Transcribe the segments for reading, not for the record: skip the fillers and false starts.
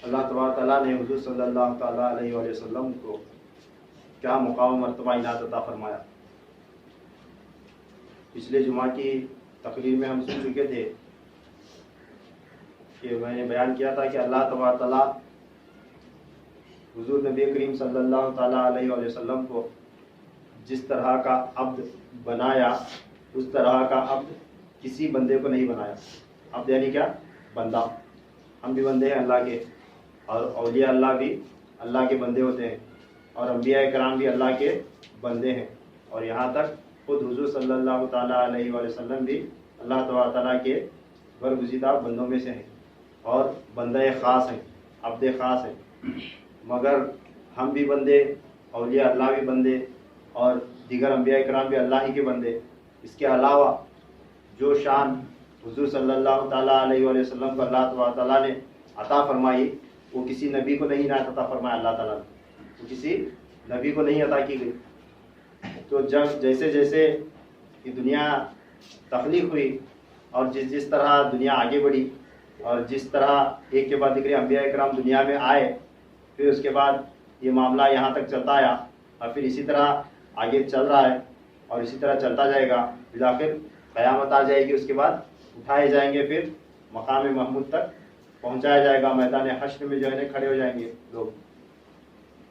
اللہ تبارک تعالیٰ نے حضور صلی اللہ تعالیٰ علیہ وآلہ وسلم کو کیا مقام و مرتبہ عنایت عطا فرمایا۔ پچھلے جمعہ کی تقریر میں ہم سن چکے تھے کہ میں نے بیان کیا تھا کہ اللہ تبارک تعالیٰ حضور نبی کریم صلی اللہ تعالیٰ علیہ وآلہ وسلم کو جس طرح کا عبد بنایا اس طرح کا عبد کسی بندے کو نہیں بنایا۔ عبد یعنی کیا؟ بندہ۔ ہم بھی بندے ہیں اللہ کے، اور اولیاء اللہ بھی اللہ کے بندے ہوتے ہیں، اور انبیاء کرام بھی اللہ کے بندے ہیں، اور یہاں تک خود حضور صلی اللہ تعالیٰ علیہ وآلہ وسلم بھی اللہ تبارک تعالیٰ کے برگزیدہ بندوں میں سے ہیں، اور بندہ خاص ہیں، عبد خاص ہیں۔ مگر ہم بھی بندے، اولیاء اللہ بھی بندے، اور دیگر انبیاء کرام بھی اللہ ہی کے بندے۔ اس کے علاوہ جو شان حضور صلی اللہ تعالیٰ علیہ وآلہ وسلم کو اللہ تبارک تعالیٰ نے عطا فرمائی وہ کسی نبی کو نہیں عنایت عطا فرمایا اللہ تعالیٰ نے، وہ کسی نبی کو نہیں عطا کی گئی۔ تو جیسے جیسے یہ دنیا تخلیق ہوئی اور جس طرح دنیا آگے بڑھی، اور جس طرح ایک کے بعد دیگر انبیاء کرام دنیا میں آئے، پھر اس کے بعد یہ معاملہ یہاں تک چلتا آیا، اور پھر اسی طرح آگے چل رہا ہے، اور اسی طرح چلتا جائے گا، بالآخر قیامت آ جائے گی، اس کے بعد اٹھائے جائیں گے، پھر مقام محمود تک پہنچایا جائے گا، میدان حشر میں جو ہے کھڑے ہو جائیں گے لوگ۔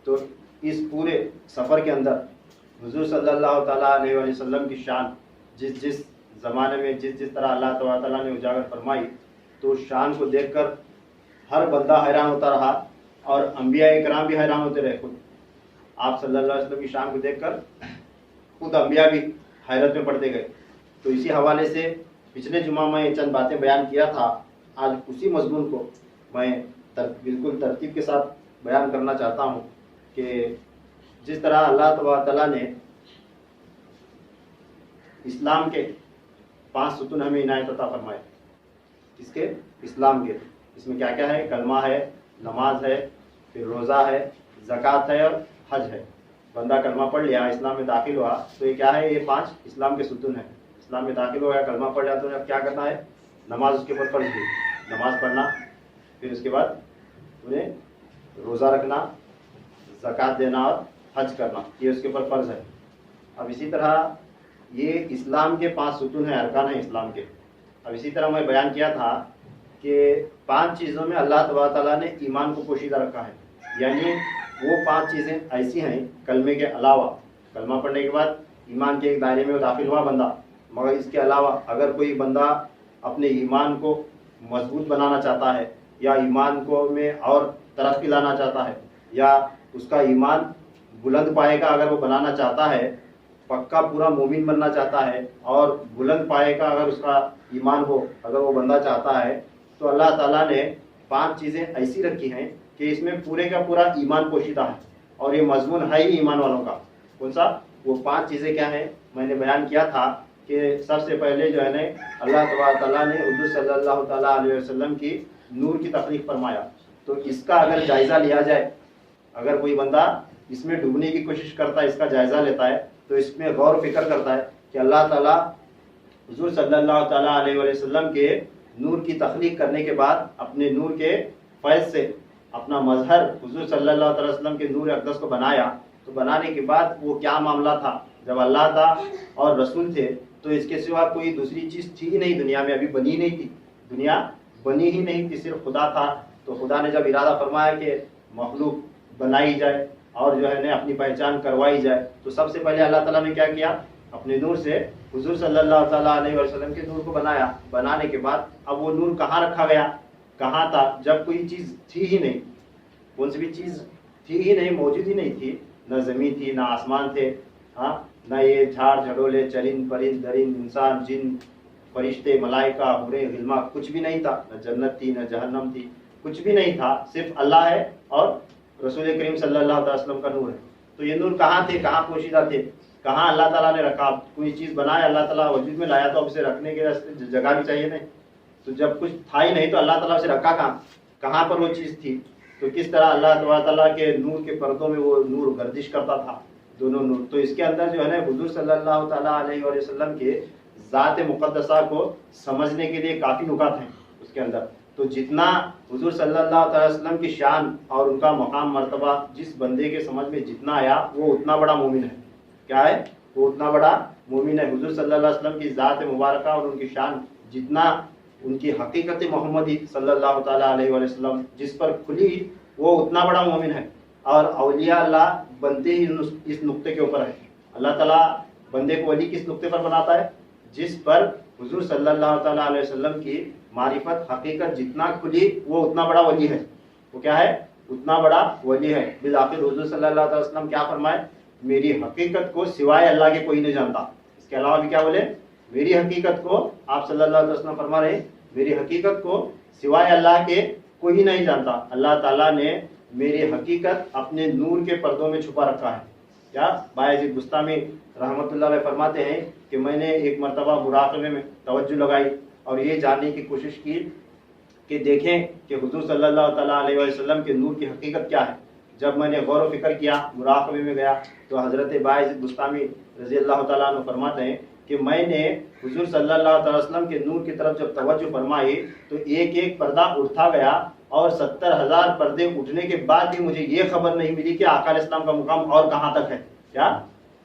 تو اس پورے سفر کے اندر حضور صلی اللہ تعالیٰ علیہ وآلہ وسلم کی شان جس زمانے میں جس طرح اللہ تعالیٰ نے اجاگر فرمائی، تو اس شان کو دیکھ کر ہر بندہ حیران ہوتا رہا، اور انبیاء کرام بھی حیران ہوتے رہے۔ خود آپ صلی اللہ علیہ وسلم کی شان کو دیکھ کر خود انبیاء بھی حیرت میں پڑتے گئے۔ تو اسی حوالے سے پچھلے جمعہ میں چند باتیں بیان کیا تھا، آج اسی مضمون کو میں بالکل ترتیب کے ساتھ بیان کرنا چاہتا ہوں کہ جس طرح اللہ تبارک تعالیٰ نے اسلام کے 5 ستون ہمیں عنایت عطا فرمائے۔ اس کے اسلام کے اس میں کیا کیا ہے؟ کلمہ ہے، نماز ہے، پھر روزہ ہے، زکوٰۃ ہے، اور حج ہے۔ بندہ کلمہ پڑھ لیا، اسلام میں داخل ہوا، تو یہ کیا ہے؟ یہ 5 اسلام کے ستون ہیں۔ اسلام میں داخل ہو گیا، کلمہ پڑھ لیا، تو اب کیا کرنا ہے؟ نماز اس کے اوپر فرض ہوئی، نماز پڑھنا، پھر اس کے بعد انہیں روزہ رکھنا، زکوٰۃ دینا، اور حج کرنا، یہ اس کے اوپر فرض ہے۔ اب اسی طرح یہ اسلام کے 5 ستون ہیں، ارکان ہیں اسلام کے۔ اب اسی طرح میں بیان کیا تھا کہ 5 چیزوں میں اللہ تبارک تعالیٰ نے ایمان کو پوشیدہ رکھا ہے، یعنی وہ 5 چیزیں ایسی ہیں کلمے کے علاوہ، کلمہ پڑھنے کے بعد ایمان کے ایک دائرے میں داخل ہوا بندہ، مگر اس کے علاوہ اگر کوئی بندہ اپنے ایمان کو مضبوط بنانا چاہتا ہے، یا ایمان کو میں اور ترقی لانا چاہتا ہے، یا اس کا ایمان بلند پائے کا اگر وہ بنانا چاہتا ہے، پکا پورا مومن بننا چاہتا ہے، اور بلند پائے کا اگر اس کا ایمان ہو، اگر وہ بندہ چاہتا ہے، تو اللہ تعالیٰ نے 5 چیزیں ایسی رکھی ہیں کہ اس میں پورے کا پورا ایمان پوشیدہ ہے، اور یہ مضمون ہے ہی ایمان والوں کا۔ کون سا؟ وہ 5 چیزیں کیا ہیں؟ میں نے بیان کیا تھا کہ سب سے پہلے جو ہے اللہ تبارک تعالیٰ نے حضور صلی اللہ تعالیٰ علیہ وسلم کی نور کی تخلیق فرمایا۔ تو اس کا اگر جائزہ لیا جائے، اگر کوئی بندہ اس میں ڈوبنے کی کوشش کرتا ہے، اس کا جائزہ لیتا ہے، تو اس میں غور و فکر کرتا ہے کہ اللہ تعالیٰ حضور صلی اللہ تعالیٰ علیہ وآلہ وسلم کے نور کی تخلیق کرنے کے بعد اپنے نور کے فیض سے اپنا مظہر حضور صلی اللہ علیہ وسلم کے نور اقدس کو بنایا، تو بنانے کے بعد وہ کیا معاملہ تھا؟ جب اللہ تھا اور رسول تھے، تو اس کے سوا کوئی دوسری چیز تھی ہی نہیں دنیا میں، ابھی بنی نہیں تھی، دنیا بنی ہی نہیں تھی، صرف خدا تھا۔ تو خدا نے جب ارادہ فرمایا کہ مخلوق بنائی جائے اور جو ہے اپنی پہچان کروائی جائے، تو سب سے پہلے اللہ تعالیٰ نے کیا کیا؟ اپنے نور سے حضور صلی اللہ تعالیٰ علیہ وسلم کے نور کو بنایا۔ بنانے کے بعد اب وہ نور کہاں رکھا گیا؟ کہاں تھا؟ جب کوئی چیز تھی ہی نہیں، کون سی بھی چیز تھی ہی نہیں، موجود ہی نہیں تھی، نہ زمین تھی، نہ آسمان تھے، ہاں، نہ یہ جھاڑ جھڑولے، چرند پرند درند، انسان جن فرشتے ملائکہ حوریں غلما، کچھ بھی نہیں تھا، نہ جنت تھی نہ جہنم تھی، کچھ بھی نہیں تھا، صرف اللہ ہے اور رسول کریم صلی اللہ علیہ وسلم کا نور ہے۔ تو یہ نور کہاں تھے؟ کہاں پوشیدہ تھے؟ کہاں اللہ تعالیٰ نے رکھا؟ کوئی چیز بنایا اللہ تعالیٰ وجود میں لایا، تو اب اسے رکھنے کے جگہ بھی چاہیے نہیں، تو جب کچھ تھا ہی نہیں تو اللہ تعالیٰ اسے رکھا کہاں؟ کہاں پر وہ چیز تھی؟ تو کس طرح اللہ تعالیٰ کے نور کے پردوں میں وہ نور گردش کرتا تھا، دونوں نور۔ تو اس کے اندر جو ہے حضور صلی اللہ تعالیٰ علیہ وآلہ وسلم کے ذات مقدسہ کو سمجھنے کے لیے کافی نکات ہیں اس کے اندر۔ تو جتنا حضور صلی اللہ علیہ وسلم کی شان اور ان کا مقام مرتبہ جس بندے کے سمجھ میں جتنا آیا وہ اتنا بڑا مومن ہے. کیا ہے؟ وہ اتنا بڑا مومن ہے. حضور صلی اللہ علیہ وسلم کی ذات مبارکہ اور ان کی شان جتنا ان کی حقیقت محمدی صلی اللہ تعالیٰ علیہ وسلم جس پر کھلی وہ اتنا بڑا مومن ہے. اور اولیاء اللہ بنتے ہی اس نقطے کے اوپر ہے. اللہ تعالیٰ بندے کو ولی کس نقطے پر بناتا ہے؟ جس پر حضور صلی اللہ تعالیٰ علیہ وسلم کی معرفت حقیقت جتنا کھلی وہ اتنا بڑا ولی ہے. وہ کیا ہے؟ اتنا بڑا ولی ہے. بالآخر حضور صلی اللہ علیہ وسلم کیا فرمائے؟ میری حقیقت کو سوائے اللہ کے کوئی نہیں جانتا. اس کے علاوہ بھی کیا بولے؟ میری حقیقت کو آپ صلی اللہ علیہ وسلم فرما رہے ہیں میری حقیقت کو سوائے اللہ کے کوئی نہیں جانتا. اللہ تعالیٰ نے میری حقیقت اپنے نور کے پردوں میں چھپا رکھا ہے. کیا؟ بایزید بستامی رحمۃ اللہ علیہ فرماتے ہیں کہ میں نے ایک مرتبہ مراقبے میں توجہ لگائی اور یہ جاننے کی کوشش کی کہ دیکھیں کہ حضور صلی اللہ تعالیٰ علیہ وسلم کے نور کی حقیقت کیا ہے. جب میں نے غور و فکر کیا مراقبے میں گیا تو حضرت بایزید بستامی رضی اللہ تعالیٰ عنہ فرماتے ہیں کہ میں نے حضور صلی اللہ علیہ وسلم کے نور کی طرف جب توجہ فرمائی تو ایک ایک پردہ اٹھتا گیا اور 70,000 پردے اٹھنے کے بعد بھی مجھے یہ خبر نہیں ملی کہ آقا علیہ السلام کا مقام اور کہاں تک ہے. کیا؟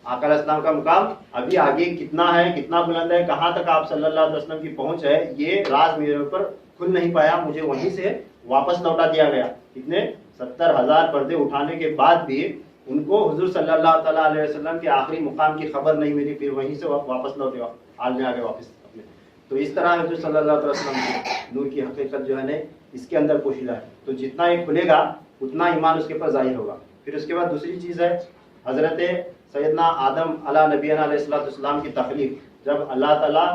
آقا علیہ السلام کا مقام ابھی آگے کتنا ہے، کتنا بلند ہے، کہاں تک آپ صلی اللہ علیہ وسلم کی پہنچ ہے، یہ راز میرے اوپر کھل نہیں پایا. مجھے وہیں سے واپس لوٹا دیا گیا. کتنے؟ 70,000 پردے اٹھانے کے بعد بھی ان کو حضور صلی اللہ تعالیٰ علیہ وسلم کے آخری مقام کی خبر نہیں ملی. پھر وہیں سے واپس لوٹے حال میں آ گئے واپس اپنے. تو اس طرح حضور صلی اللہ علیہ وسلم کی نور کی حقیقت جو ہے نا اس کے اندر پوشیدہ ہے. تو جتنا یہ کھلے گا اتنا ایمان اس کے اوپر ظاہر ہوگا. پھر اس کے بعد دوسری چیز ہے حضرت سیدنا آدم علیہ نبینا علیہ السلام کی تخلیق. جب اللہ تعالیٰ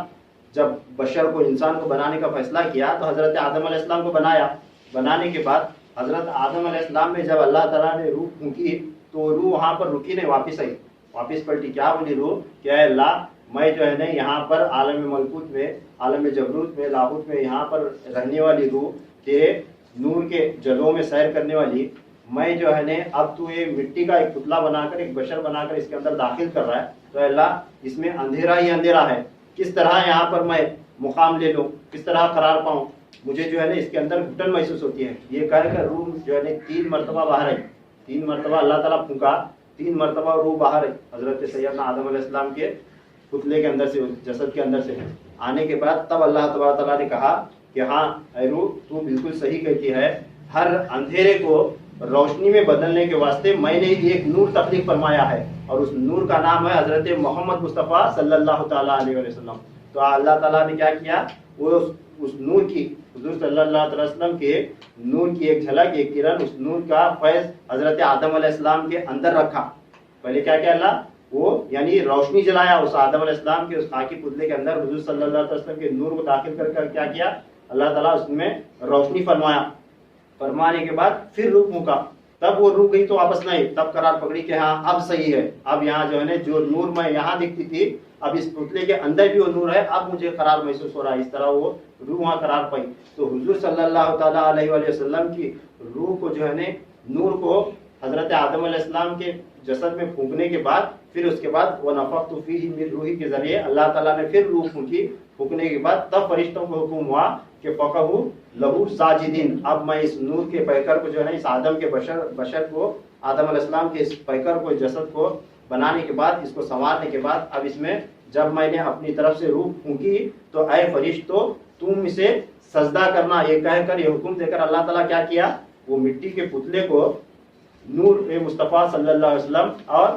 جب بشر کو انسان کو بنانے کا فیصلہ کیا تو حضرت آدم علیہ السلام کو بنایا. بنانے کے بعد حضرت آدم علیہ السلام میں جب اللہ تعالیٰ نے روح پھونکی تو روح وہاں پر رکی نہیں، واپس آئی، واپس پلٹی. کیا بولی روح؟ کہ اے اللہ میں جو ہے نا یہاں پر عالم ملکوت میں، عالم جبروت میں، لاہوت میں یہاں پر رہنے والی روح تیرے نور کے جلووں میں سیر کرنے والی، میں جو ہے نا اب تو یہ مٹی کا ایک پتلا بنا کر ایک بشر بنا کر اس کے اندر داخل کر رہا ہے تو اے اللہ اس میں اندھیرا ہی اندھیرا ہے. کس طرح یہاں پر میں مقام لے لوں، کس طرح قرار پاؤں؟ مجھے جو ہے نا اس کے اندر گھٹن محسوس ہوتی ہے. یہ کہہ کر روح جو ہے نا 3 مرتبہ باہر آئی. 3 مرتبہ اللہ تعالیٰ پھونکا، 3 مرتبہ روح باہر آئی حضرت سیدنا آدم علیہ السلام کے پتلے کے اندر سے، جسد کے اندر سے. آنے کے بعد تب اللہ تبارک تعالیٰ نے کہا کہ ہاں اے روح تو بالکل صحیح کہتی ہے، ہر اندھیرے کو روشنی میں بدلنے کے واسطے میں نے ایک نور تخلیق فرمایا ہے اور اس نور کا نام ہے حضرت محمد مصطفیٰ صلی اللہ تعالیٰ علیہ وسلم. تو اللہ تعالیٰ نے کیا کیا؟ وہ اس نور کی، حضور صلی اللہ علیہ وسلم کے نور کی ایک جھلک، ایک کرن، اس نور کا فیض حضرت آدم علیہ السلام کے اندر رکھا. پہلے کیا کیا اللہ؟ وہ یعنی روشنی جلایا اس آدم علیہ السلام کے اس خاکی پتلے کے اندر. حضور صلی اللہ علیہ وسلم کے نور کو داخل کر کر کیا کیا اللہ تعالیٰ؟ اس میں روشنی فرمایا. فرمانے کے بعد پھر روح پھونکا. تب وہ روح گئی تو واپس نہیں، تب قرار پکڑی کہ ہاں اب صحیح ہے. اب یہاں جو ہے نا جو نور میں یہاں دکھتی تھی اب اس پتلے کے اندر بھی وہ نور ہے، اب مجھے قرار محسوس ہو رہا ہے. اس طرح وہ روح وہاں قرار پائی. تو حضور صلی اللہ تعالیٰ علیہ وسلم کی روح کو جو ہے نا نور کو حضرت آدم علیہ السلام کے جسد میں پھونکنے کے بعد پھر اس کے بعد وَنَفَخْتُ فِيهِ مِن رُوحِي کے ذریعے اللہ تعالیٰ نے پھر روح پھونکی. پھونکنے کے بعد تب فرشتوں کو حکم ہوا کہ فَقَعُوا لَهُ سَاجِدِينَ. اب میں اس نور کے پیکر کو جو ہے نا اس آدم کے بشر کو، آدم علیہ السلام کے اس پیکر کو، جسد کو بنانے کے بعد، اس کو سنوارنے کے بعد اب اس میں جب میں نے اپنی طرف سے روح پھونکی تو اے فرشتوں تم اسے سجدہ کرنا، یہ کہہ کر، یہ حکم دے کر اللہ تعالیٰ کیا کیا؟ وہ مٹی کے پتلے کو نور مصطفیٰ صلی اللہ علیہ وسلم اور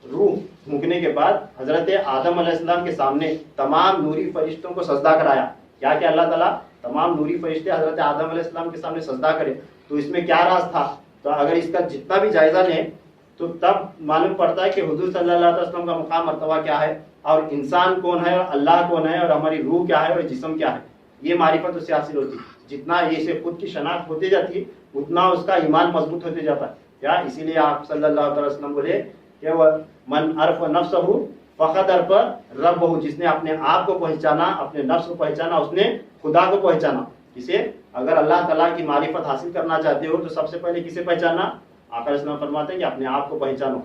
روح پھونکنے کے بعد حضرت آدم علیہ السلام کے سامنے تمام نوری فرشتوں کو سجدہ کرایا. کیا کہ اللہ تعالیٰ تمام نوری فرشتے حضرت آدم علیہ السلام کے سامنے سجدہ کرے. تو اس میں کیا راز تھا؟ تو اگر اس کا جتنا بھی جائزہ لیں تو تب معلوم پڑتا ہے کہ حضور صلی اللہ علیہ وسلم کا مقام مرتبہ کیا ہے اور انسان کون ہے اور اللہ کون ہے اور ہماری روح کیا ہے اور جسم کیا ہے. یہ معرفت اس سے حاصل ہوتی. جتنا یہ سے خود کی شناخت ہوتی جاتی اتنا اس کا ایمان مضبوط ہوتے جاتا ہے. کیا؟ اسی لیے آپ صلی اللہ علیہ وسلم بولے کہ وہ من عرف نفسہ فقد عرف ربہ. جس نے اپنے آپ کو پہچانا، اپنے نفس کو پہچانا، اس نے خدا کو پہچانا. کسے؟ اگر اللہ تعالیٰ کی معرفت حاصل کرنا چاہتے ہو تو سب سے پہلے کسے پہچانا؟ آقا علیہ السلام فرماتے ہیں کہ اپنے آپ کو پہچانو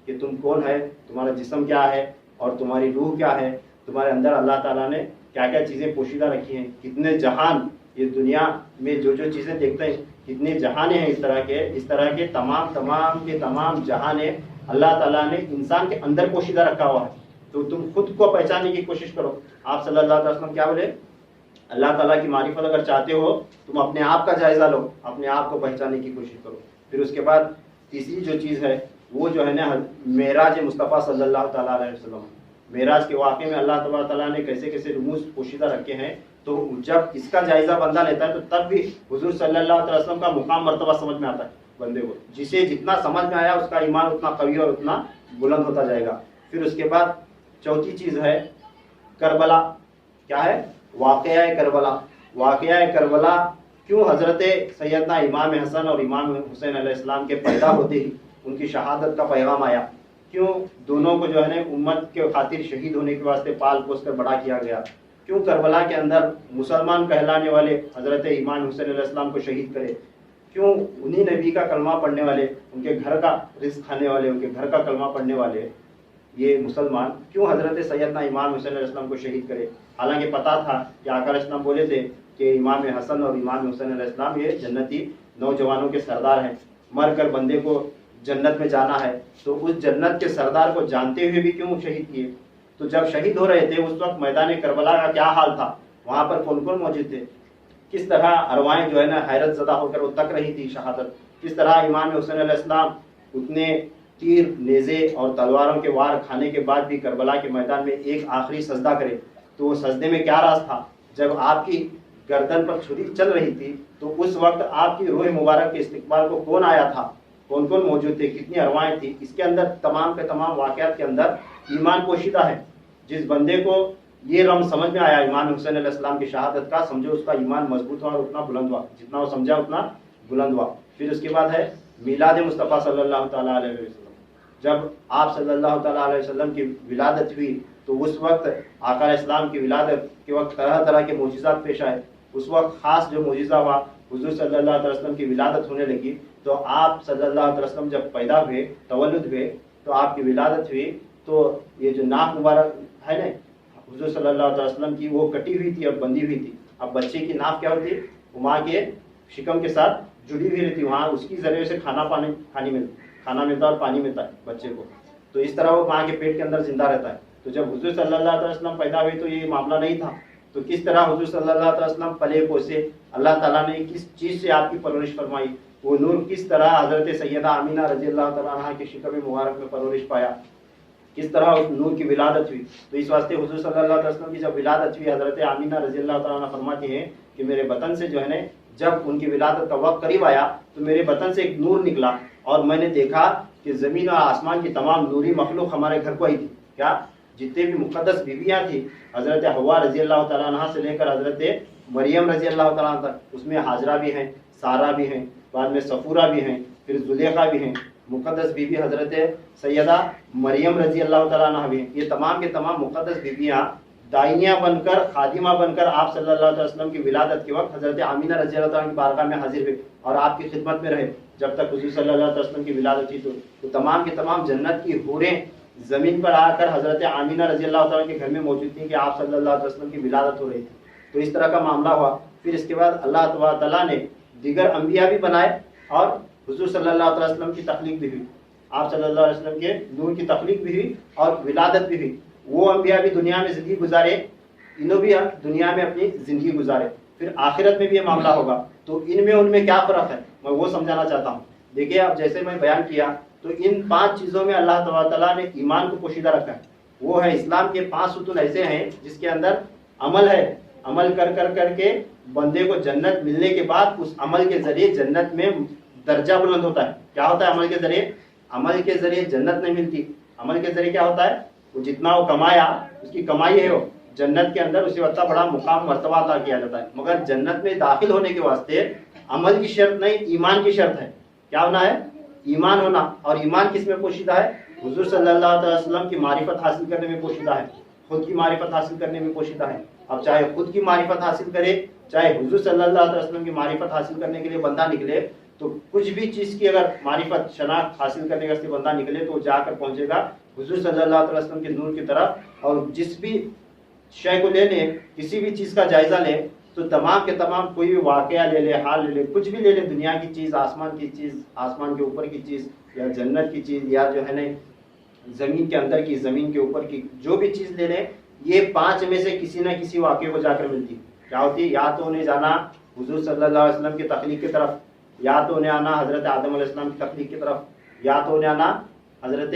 کہ تم کون ہے، تمہارا جسم کیا ہے اور تمہاری روح کیا ہے، تمہارے اندر اللہ تعالیٰ نے کیا کیا چیزیں پوشیدہ رکھی ہیں، کتنے جہان یہ دنیا میں جو چیزیں دیکھتے ہیں کتنے جہانے ہیں اس طرح کے تمام جہانے اللہ تعالیٰ نے انسان کے اندر پوشیدہ رکھا ہوا ہے. تو تم خود کو پہچاننے کی کوشش کرو. آپ صلی اللہ علیہ وسلم کیا بولے؟ اللہ تعالیٰ کی معرفت اگر چاہتے ہو تم اپنے آپ کا جائزہ لو, اپنے آپ کو پہچاننے کی کوشش کرو. پھر اس کے بعد تیسری جو چیز ہے وہ جو ہے نا معراج مصطفیٰ صلی اللہ تعالیٰ علیہ وسلم. معراج کے واقعے میں اللہ تبارک تعالیٰ نے کیسے کیسے رموز پوشیدہ رکھے ہیں. تو جب اس کا جائزہ بندہ لیتا ہے تو تب بھی حضور صلی اللہ علیہ وسلم کا مقام مرتبہ سمجھ میں آتا ہے بندے کو. جسے جتنا سمجھ میں آیا اس کا ایمان اتنا قوی اور اتنا بلند ہوتا جائے گا. پھر اس کے بعد چوتھی چیز ہے کربلا. کیا ہے؟ واقعہ کربلا. واقعہ کربلا کیوں حضرت سیدنا امام حسن اور امام حسین علیہ السلام کے پیدا ہوتے ہی ان کی شہادت کا پیغام آیا؟ کیوں دونوں کو جو ہے نا امت کے خاطر شہید ہونے کے واسطے پال پوس کر بڑا کیا گیا؟ کیوں کربلا کے اندر مسلمان کہلانے والے حضرت امام حسین علیہ السلام کو شہید کرے؟ کیوں انہی نبی کا کلمہ پڑھنے والے, ان کے گھر کا رزق کھانے والے, ان کے گھر کا کلمہ پڑھنے والے یہ مسلمان کیوں حضرت سیدنا امام حسین علیہ السلام کو شہید کرے؟ حالانکہ پتا تھا کہ آقا علیہ السلام بولے تھے کہ امام حسن اور امام حسین علیہ السلام یہ جنتی نوجوانوں کے سردار ہیں. مر کر بندے کو جنت میں جانا ہے تو اس جنت کے سردار کو جانتے ہوئے بھی کیوں شہید کیے؟ تو جب شہید ہو رہے تھے اس وقت میدان کربلا کا کیا حال تھا؟ وہاں پر کون کون موجود تھے؟ کس طرح ارواحیں جو ہے نا حیرت زدہ ہو کر وہ تک رہی تھی شہادت؟ کس طرح امام حسین علیہ السلام اتنے تیر نیزے اور تلواروں کے وار کھانے کے بعد بھی کربلا کے میدان میں ایک آخری سجدہ کرے؟ تو وہ سجدے میں کیا راز تھا؟ جب آپ کی گردن پر چھری چل رہی تھی تو اس وقت آپ کی روح مبارک کے استقبال کو کون آیا تھا؟ کون کون موجود تھے؟ کتنی ارواحیں تھیں؟ اس کے اندر تمام کے تمام واقعات کے اندر ایمان پوشیدہ ہے. جس بندے کو یہ رمز سمجھ میں آیا امام حسین علیہ السلام کی شہادت کا, سمجھو اس کا ایمان مضبوط ہوا اور اتنا بلند ہوا, جتنا وہ سمجھا اتنا بلند ہوا. پھر اس کے بعد ہے میلاد مصطفیٰ صلی اللہ تعالیٰ علیہ وسلم. جب آپ صلی اللہ تعالیٰ علیہ وسلم کی ولادت ہوئی تو اس وقت آقا علیہ السلام کی ولادت کے وقت طرح طرح کے معجزات پیش آئے. اس وقت خاص جو معجزہ ہوا, حضور صلی اللہ علیہ وسلم کی ولادت ہونے لگی تو آپ صلی اللہ علیہ وسلم جب پیدا ہوئے, تولد ہوئے, تو آپ کی ولادت ہوئی تو یہ جو ناک مبارک ہے نا حضور صلی اللہ علیہ وسلم کی وہ کٹی ہوئی تھی اور بندھی ہوئی تھی. اب بچے کی ناک کیا ہوتی ہے؟ وہ ماں کے شکم کے ساتھ جڑی ہوئی رہتی, وہاں اس کی ذریعے سے کھانا ملتا اور پانی ملتا ہے بچے کو. تو اس طرح وہ ماں کے پیٹ کے اندر زندہ رہتا ہے. تو جب حضور صلی اللہ علیہ وسلم پیدا ہوئے تو یہ معاملہ نہیں تھا. تو کس طرح حضور صلی اللہ علیہ وسلم پلے پوسے, اللہ تعالیٰ نے کس چیز سے آپ کی پرورش فرمائی, وہ نور کس طرح حضرت سیدہ آمینہ رضی اللہ تعالیٰ عنہ کے شکم مبارک میں پرورش پایا, کس طرح اس نور کی ولادت ہوئی. تو اس واسطے حضور صلی اللہ علیہ وسلم کی جب ولادت ہوئی حضرت آمینہ رضی اللہ تعالیٰ عنہ فرماتی ہیں کہ میرے بطن سے جو ہے نا جب ان کی ولادت کا وقت قریب آیا تو میرے بطن سے ایک نور نکلا اور میں نے دیکھا کہ زمین اور آسمان کی تمام نوری مخلوق ہمارے گھر کو آئی تھی. کیا جتنے بھی مقدس بیویاں تھیں حضرت حوا رضی اللہ تعالیٰ عنہ سے لے کر حضرت مریم رضی اللہ تعالیٰ عنہ تک, اس میں حاجرہ بھی ہیں, سارہ بھی ہیں, بعد میں صفورہ بھی ہیں, پھر زلیخا بھی ہیں, مقدس بیوی حضرت سیدہ مریم رضی اللہ تعالیٰ عنہ بھی ہیں. یہ تمام کے تمام مقدس بیویاں دائنیاں بن کر, خادمہ بن کر آپ صلی اللہ علیہ وسلم کی ولادت کے وقت حضرت آمینہ رضی اللہ تعالیٰ کی بارگاہ میں حاضر ہوئے اور آپ کی خدمت میں رہے جب تک حضور صلی اللہ علیہ وسلم کی ولادت تھی. تو تمام کے تمام جنت کی حوریں زمین پر آ کر حضرت آمینہ رضی اللہ تعالیٰ کے گھر میں موجود تھیں کہ آپ صلی اللہ علیہ وسلم کی ولادت ہو رہی تھی. تو اس طرح کا معاملہ ہوا. پھر اس کے بعد اللہ تبارک تعالیٰ نے دیگر انبیاء بھی بنائے اور حضور صلی اللہ علیہ وسلم کی تخلیق بھی ہوئی. آپ صلی اللہ علیہ وسلم کے نور کی تخلیق بھی ہوئی اور ولادت بھی ہوئی. وہ انبیاء بھی دنیا میں زندگی گزارے, انہوں بھی دنیا میں اپنی زندگی گزارے. پھر آخرت میں بھی یہ معاملہ ہوگا. تو ان میں کیا فرق ہے میں وہ سمجھانا چاہتا ہوں. دیکھیے اب جیسے میں بیان کیا تو ان 5 چیزوں میں اللہ تبارک تعالیٰ نے ایمان کو پوشیدہ رکھا ہے. وہ ہے اسلام کے 5 ستون ایسے ہیں جس کے اندر عمل ہے. عمل کر کر کر کے بندے کو جنت ملنے کے بعد اس عمل کے ذریعے جنت میں درجہ بلند ہوتا ہے. کیا ہوتا ہے عمل کے ذریعے؟ عمل کے ذریعے جنت نہیں ملتی. عمل کے ذریعے کیا ہوتا ہے؟ وہ جتنا وہ کمایا اس کی کمائی ہے وہ جنت کے اندر اسے اتنا بڑا مقام مرتبہ عطا کیا جاتا ہے. مگر جنت میں داخل ہونے کے واسطے عمل کی شرط نہیں, ایمان کی شرط ہے. کیا ہونا ہے؟ ایمان ہونا. اور ایمان کس میں پوشیدہ ہے؟ حضور صلی اللہ علیہ وسلم کی معرفت حاصل کرنے میں پوشیدہ ہے, خود کی معرفت حاصل کرنے میں پوشیدہ ہے. اب چاہے خود کی معرفت حاصل کرے چاہے حضور صلی اللہ علیہ وسلم کی معرفت حاصل کرنے کے لیے بندہ نکلے, تو کچھ بھی چیز کی اگر معرفت شناخت حاصل کرنے کا بندہ نکلے تو جا کر پہنچے گا حضور صلی اللہ علیہ وسلم کے نور کی طرف. اور جس بھی شے کو لے لیں, کسی بھی چیز کا جائزہ لیں, تو تمام کے تمام کوئی بھی واقعہ لے لے، حال لے لے، کچھ بھی لے لے، دنیا کی چیز، آسمان کی چیز، آسمان کے اوپر کی چیز، یا جنت کی چیز، یا جو ہے نا زمین کے اندر کی، زمین کے اوپر کی، جو بھی چیز لے لیں، یہ 5 میں سے کسی نہ کسی واقعے کو جا کر ملتی. کیا ہوتی؟ یا تو انہیں جانا حضور صلی اللہ علیہ وسلم کی تخلیق کی طرف، یا تو انہیں آنا حضرت آدم علیہ السلام کی تخلیق کی طرف، یا تو انہیں آنا حضرت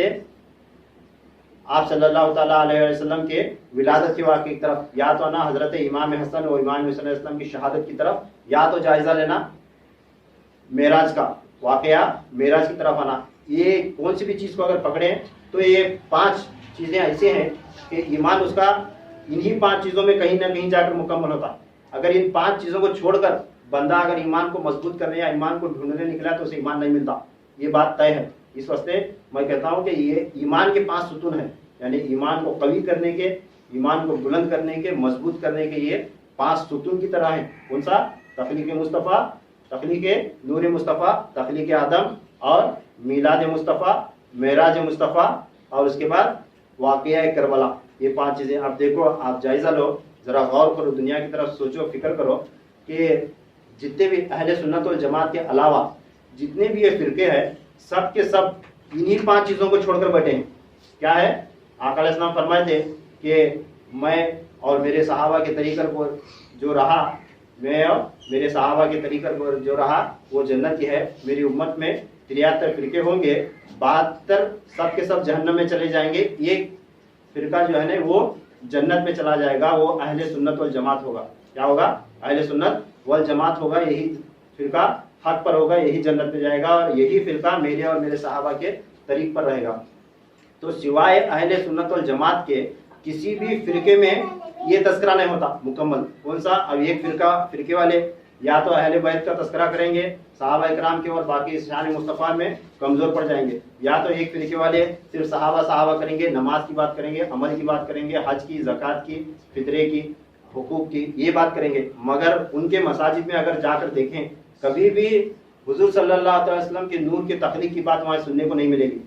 آپ صلی اللہ تعالیٰ علیہ وسلم کے ولادت کے واقعے کی طرف، یا تو آنا حضرت امام حسن و امام حسین علیہ السلام کی شہادت کی طرف، یا تو جائزہ لینا معراج کا واقعہ، معراج کی طرف آنا. یہ کون سی بھی چیز کو اگر پکڑیں تو یہ 5 چیزیں ایسے ہیں کہ ایمان اس کا انہی 5 چیزوں میں کہیں نہ کہیں جا کر مکمل ہوتا. اگر ان 5 چیزوں کو چھوڑ کر بندہ اگر ایمان کو مضبوط کرنے یا ایمان کو ڈھونڈنے نکلا تو اسے ایمان نہیں ملتا. یہ بات طے ہے. اس واسطے میں کہتا ہوں کہ یہ ایمان کے 5 ستون ہیں، یعنی ایمان کو قوی کرنے کے، ایمان کو بلند کرنے کے، مضبوط کرنے کے یہ 5 ستون کی طرح ہیں. کون سا؟ تخلیق مصطفیٰ، تخلیق نور مصطفیٰ، تخلیق آدم اور میلاد مصطفیٰ، معراج مصطفیٰ، اور اس کے بعد واقعہ کربلا. یہ 5 چیزیں. اب دیکھو، آپ جائزہ لو، ذرا غور کرو، دنیا کی طرف سوچو، فکر کرو کہ جتنے بھی اہل سنت والجماعت کے علاوہ جتنے بھی یہ فرقے ہیں، سب کے سب انہی 5 چیزوں کو چھوڑ کر بیٹھے ہیں. کیا ہے؟ آقا علیہ السلام فرمائے تھے کہ میں اور میرے صحابہ کے طریقے پر جو رہا، میں اور میرے صحابہ کے طریقے پر جو رہا وہ جنت کی ہے. میری امت میں 73 فرقے ہوں گے، 72 سب کے سب جہنم میں چلے جائیں گے، ایک فرقہ جو ہے نا وہ جنت میں چلا جائے گا، وہ اہل سنت والجماعت ہوگا. کیا ہوگا؟ اہل سنت والجماعت ہوگا. یہی فرقہ حق پر ہوگا، یہی جنت میں جائے گا، اور یہی فرقہ میرے اور میرے صحابہ کے طریق پر رہے گا. تو سوائے اہل سنت والجماعت کے کسی بھی فرقے میں یہ تذکرہ نہیں ہوتا مکمل. کون سا؟ اب ایک فرقے والے یا تو اہل بیت کا تذکرہ کریں گے، صحابہ اکرام کے، اور باقی شان مصطفیٰ میں کمزور پڑ جائیں گے. یا تو ایک فرقے والے صرف صحابہ کریں گے، نماز کی بات کریں گے، عمل کی بات کریں گے، حج کی، زکوٰۃ کی، فطرے کی، حقوق کی، یہ بات کریں گے. مگر ان کے مساجد میں اگر جا کر دیکھیں، کبھی بھی حضور صلی اللہ علیہ وسلم کے نور کی تخلیق کی بات وہاں سننے کو نہیں ملے گی.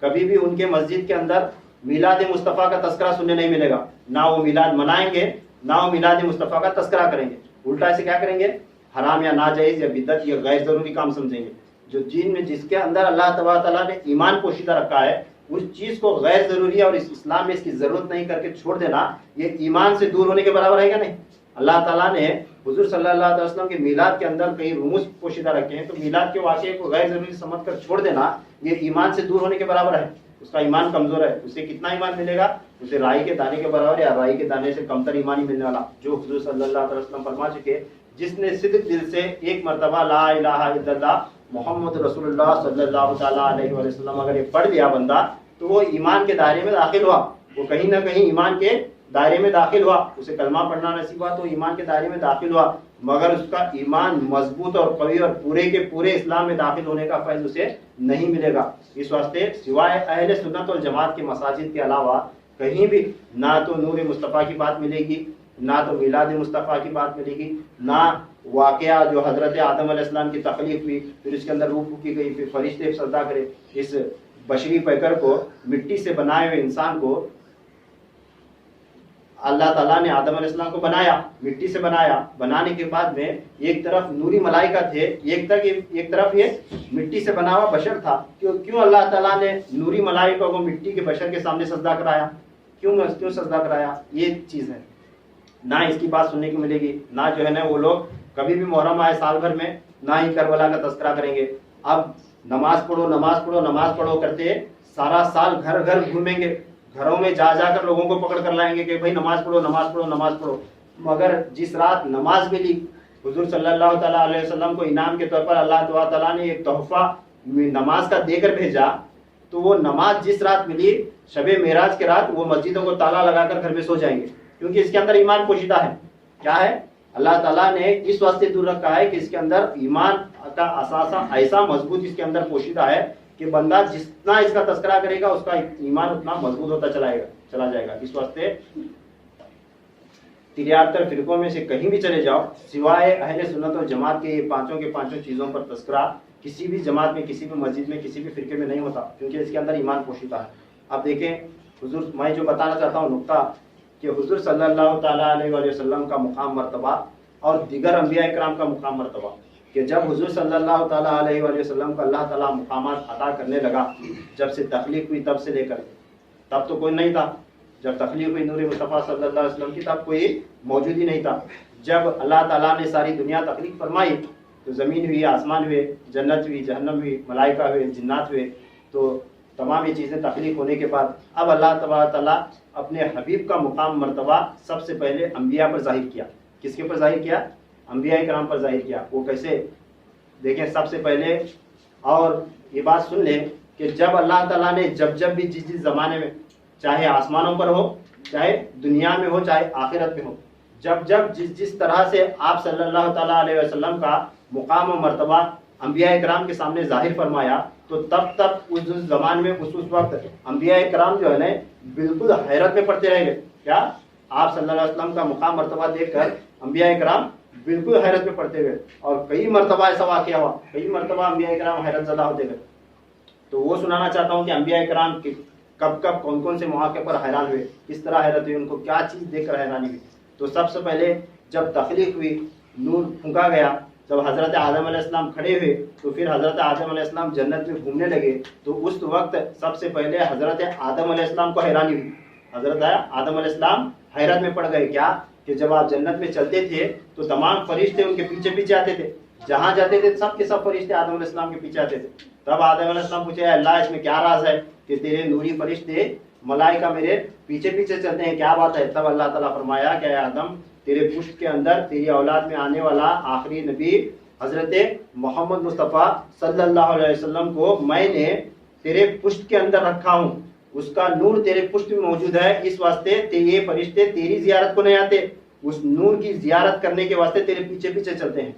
کبھی بھی ان کے مسجد کے اندر میلاد مصطفیٰ کا تذکرہ سننے نہیں ملے گا. نہ وہ میلاد منائیں گے، نہ وہ میلاد مصطفیٰ کا تذکرہ کریں گے. الٹا ایسے کیا کریں گے؟ حرام یا ناجائز یا بدعت یا غیر ضروری کام سمجھیں گے. جو جن میں جس کے اندر اللہ تبارک تعالیٰ نے ایمان پوشیدہ رکھا ہے، اس چیز کو غیر ضروری اور اس اسلام میں اس کی ضرورت نہیں کر کے چھوڑ دینا، یہ ایمان سے دور ہونے کے برابر ہے کیا نہیں؟ اللہ تعالیٰ نے حضور صلی اللہ علیہ وسلم کے میلاد کے اندر کئی رموز پوشیدہ رکھے ہیں، تو میلاد کے واقعے کو غیر ضروری سمجھ کر چھوڑ دینا یہ ایمان سے دور ہونے کے برابر ہے. اس کا ایمان کمزور ہے. اسے کتنا ایمان ملے گا؟ اسے رائی کے دانے کے برابر یا رائی کے دانے سے کمتر ایمان ہی ملنے والا. جو حضور صلی اللہ علیہ وسلم فرما چکے، جس نے صدق دل سے ایک مرتبہ لا الہ الا اللہ محمد رسول اللہ صلی اللہ تعالیٰ علیہ وسلم اگر یہ پڑھ لیا بندہ، تو وہ ایمان کے دائرے میں داخل ہوا. وہ کہیں نہ کہیں ایمان کے دائرے میں داخل ہوا. اسے کلمہ پڑھنا نصیب ہوا تو ایمان کے دائرے میں داخل ہوا، مگر اس کا ایمان مضبوط اور قوی اور پورے کے پورے اسلام میں داخل ہونے کا فیض اسے نہیں ملے گا. اس واسطے سوائے اہل سنت والجماعت کے مساجد کے علاوہ کہیں بھی نہ تو نور مصطفیٰ کی بات ملے گی، نہ تو میلاد مصطفیٰ کی بات ملے گی، نہ واقعہ جو حضرت آدم علیہ السلام کی تخلیق ہوئی، پھر اس کے اندر روح پھونکی گئی، پھر فرشتے سجدہ کرے. اس بشری پیکر کو، مٹی سے بنائے ہوئے انسان کو اللہ تعالیٰ نے آدم علیہ السلام کو بنایا، مٹی سے بنایا. بنانے کے بعد میں ایک طرف نوری ملائکہ تھے، ایک طرف یہ مٹی سے بنا ہوا بشر تھا. کیوں اللہ تعالیٰ نے نوری ملائکہ کو مٹی کے بشر کے سامنے سجدہ کرایا؟ کیوں سجدہ کرایا؟ یہ چیز ہے. نہ اس کی بات سننے کو ملے گی، نہ جو ہے نا وہ لوگ کبھی بھی محرم آئے سال بھر میں نہ ہی کربلا کا تذکرہ کریں گے. اب نماز پڑھو کرتے سارا سال گھر گھر گھومیں گے، گھروں میں جا کر لوگوں کو پکڑ کر لائیں گے کہ بھائی نماز پڑھو. مگر جس رات نماز ملی حضور صلی اللہ تعالیٰ علیہ وسلم کو انعام کے طور پر اللہ تعالیٰ نے ایک تحفہ نماز کا دے کر بھیجا، تو وہ نماز جس رات ملی شب معراج کے رات، وہ مسجدوں کو تالا لگا کر گھر میں سو جائیں گے، کیونکہ اس کے اندر ایمان پوشیدہ ہے. کیا ہے؟ اللہ تعالیٰ نے اس واسطے دور رکھا ہے کہ اس کے اندر ایمان کا اثاثہ ایسا مضبوط اس کے اندر پوشیدہ ہے کہ بندہ جتنا اس کا تذکرہ کرے گا اس کا ایمان اتنا مضبوط ہوتا چلا جائے گا. اس واسطے 73 فرقوں میں سے کہیں بھی چلے جاؤ، سوائے اہل سنت و جماعت کے یہ پانچوں کے پانچوں چیزوں پر تذکرہ کسی بھی جماعت میں، کسی بھی مسجد میں، کسی بھی فرقے میں نہیں ہوتا، کیونکہ اس کے اندر ایمان پوشیدہ ہے. اب دیکھیں حضور، میں جو بتانا چاہتا ہوں نقطہ، کہ حضور صلی اللہ تعالیٰ علیہ وسلم کا مقام مرتبہ اور دیگر انبیاء کرام کا مقام مرتبہ کہ جب حضور صلی اللہ تعالیٰ علیہ وآلہ وسلم کو اللہ تعالیٰ مقامات عطا کرنے لگا، جب سے تخلیق ہوئی تب سے لے کر، تب تو کوئی نہیں تھا، جب تخلیق ہوئی نور مصطفیٰ صلی اللہ علیہ وسلم کی تب کوئی موجود ہی نہیں تھا۔ جب اللہ تعالیٰ نے ساری دنیا تخلیق فرمائی تو زمین ہوئی، آسمان ہوئے، جنت ہوئی، جہنم ہوئی، ملائکہ ہوئے، جنات ہوئے، تو تمام یہ چیزیں تخلیق ہونے کے بعد اب اللہ تبارک تعالیٰ اپنے حبیب کا مقام مرتبہ سب سے پہلے انبیاء پر ظاہر کیا۔ کس کے پر ظاہر کیا؟ انبیاء کرام پر ظاہر کیا۔ وہ کیسے؟ دیکھیں، سب سے پہلے اور یہ بات سن لیں کہ جب اللہ تعالیٰ نے جب بھی جس زمانے میں، چاہے آسمانوں پر ہو، چاہے دنیا میں ہو، چاہے آخرت میں ہو، جب جس طرح سے آپ صلی اللہ تعالیٰ علیہ وسلم کا مقام و مرتبہ انبیاء کرام کے سامنے ظاہر فرمایا، تو تب اس زمان میں اس وقت انبیاء کرام جو ہے نا بالکل حیرت میں پڑتے رہ گئے۔ کیا؟ آپ صلی اللہ علیہ وسلم کا مقام مرتبہ دیکھ کر انبیاء کرام بالکل حیرت میں پڑتے گئے، اور کئی مرتبہ ایسا واقعہ ہوا، کئی مرتبہ انبیاء کرام حیرت زدہ ہوتے گئے۔ تو وہ سنانا چاہتا ہوں کہ انبیاء کرام کب کون سے مواقع پر حیران ہوئے، کس طرح حیرت ہوئی، ان کو کیا چیز دیکھ کر حیرانی ہوئی۔ تو سب سے پہلے جب تخلیق ہوئی، نور پھونکا گیا، جب حضرت آدم علیہ السلام کھڑے ہوئے تو پھر حضرت آدم علیہ السلام جنت میں گھومنے لگے، تو اس وقت سب سے پہلے حضرت آدم علیہ السلام کو حیرانی ہوئی۔ حضرت آدم علیہ السلام حیرت میں پڑ گئے۔ کیا؟ کہ جب آپ جنت میں چلتے تھے تو تمام فرشتے ان کے پیچھے پیچھے آتے تھے، جہاں جاتے تھے سب کے سب فرشتے آدم علیہ السلام کے پیچھے آتے تھے۔ تب آدم علیہ السلام پوچھے، اللہ اس میں کیا راز ہے کہ تیرے نوری فرشتے ملائکہ میرے پیچھے پیچھے چلتے ہیں، کیا بات ہے؟ تب اللہ تعالیٰ فرمایا کہ اے آدم، تیرے پشت کے اندر تیری اولاد میں آنے والا آخری نبی حضرت محمد مصطفیٰ صلی اللہ علیہ وسلم کو میں نے تیرے پشت کے اندر رکھا ہوں، اس کا نور تیرے پشت میں موجود ہے، اس واسطے یہ فرشتے تیری زیارت کو نہیں آتے، اس نور کی زیارت کرنے کے واسطے تیرے پیچھے پیچھے چلتے ہیں۔